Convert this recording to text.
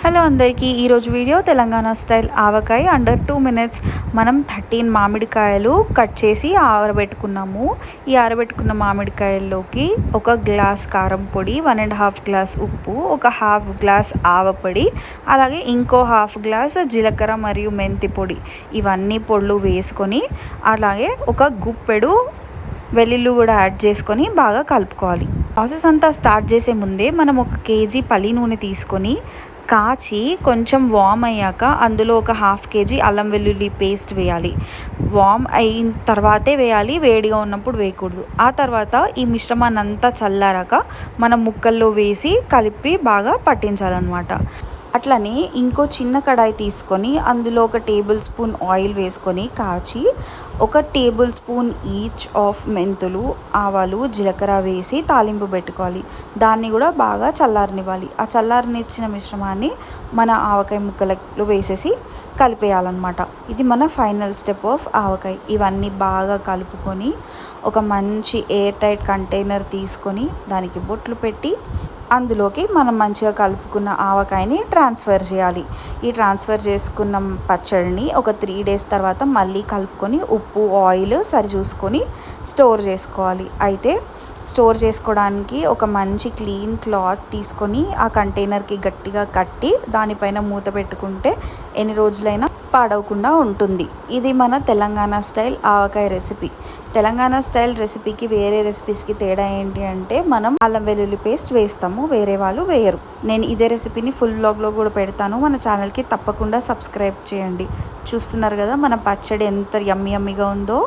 Hello అందరికీ ఈరోజు video Telangana style ఆవకాయ under 2 minutes. మనం 13 మామిడికాయలు కట్ చేసి ఆరబెట్టుకున్నాము. ఈ ఆరబెట్టుకున్న మామిడికాయల్లోకి ఒక గ్లాస్ కారం పొడి, 1.5 గ్లాస్ ఉప్పు, ఒక హాఫ్ గ్లాస్ ఆవపొడి, అలాగే ఇంకో హాఫ్ గ్లాస్ జీలకర్ర మరియు మెంతి పొడి, ఇవన్నీ పొడులు వేసుకొని అలాగే ఒక గుప్పెడు వెల్లుల్లి కూడా యాడ్ చేసుకొని బాగా కలుపుకోవాలి. ప్రాసెస్ అంతా స్టార్ట్ చేసే ముందే మనం 1 కేజీ పల్లి నూనె తీసుకొని కాచి కొంచెం వామ్ అయ్యాక అందులో ఒక హాఫ్ కేజీ అల్లం వెల్లుల్లి పేస్ట్ వేయాలి. వామ్ అయిన తర్వాతే వేయాలి, వేడిగా ఉన్నప్పుడు వేయకూడదు. ఆ తర్వాత ఈ మిశ్రమాన్ని అంతా చల్లారాక మనం ముక్కల్లో వేసి కలిపి బాగా పట్టించాలన్నమాట. అట్లనే ఇంకో చిన్న కడాయి తీసుకొని అందులో 1 టేబుల్ స్పూన్ ఆయిల్ వేసుకొని కాచి 1 టేబుల్ స్పూన్ ఈచ్ ఆఫ్ మెంతులు, ఆవాలు, జీలకర్ర వేసి తాలింపు పెట్టుకోవాలి. దాన్ని కూడా బాగా చల్లారనివ్వాలి. ఆ చల్లారనిచ్చిన మిశ్రమాన్ని మన ఆవకాయ ముక్కలలో వేసేసి కలిపేయాలన్నమాట. ఇది మన ఫైనల్ స్టెప్ ఆఫ్ ఆవకాయ. ఇవన్నీ బాగా కలుపుకొని ఒక మంచి ఎయిర్ టైట్ కంటైనర్ తీసుకొని దానికి బొట్లు పెట్టి అందులోకి మనం మంచిగా కలుపుకున్న ఆవకాయని ట్రాన్స్ఫర్ చేయాలి. ఈ ట్రాన్స్ఫర్ చేసుకున్న పచ్చడిని ఒక 3 డేస్ తర్వాత మళ్ళీ కలుపుకొని ఉప్పు, ఆయిల్ సరి చూసుకొని స్టోర్ చేసుకోవాలి. అయితే స్టోర్ చేసుకోవడానికి ఒక మంచి క్లీన్ క్లాత్ తీసుకొని ఆ కంటైనర్కి గట్టిగా కట్టి దానిపైన మూత పెట్టుకుంటే ఎన్ని రోజులైనా పాడవకుండా ఉంటుంది. ఇది మన తెలంగాణ స్టైల్ ఆవకాయ రెసిపీ. తెలంగాణ స్టైల్ రెసిపీకి వేరే రెసిపీస్కి తేడా ఏంటి అంటే మనం అల్లం వెల్లుల్లి పేస్ట్ వేస్తాము, వేరే వాళ్ళు వేయరు. నేను ఇదే రెసిపీని ఫుల్ వ్లాగ్లో కూడా పెడతాను. మన ఛానల్కి తప్పకుండా సబ్స్క్రైబ్ చేయండి. చూస్తున్నారు కదా మన పచ్చడి ఎంత యమ్మీగా ఉందో.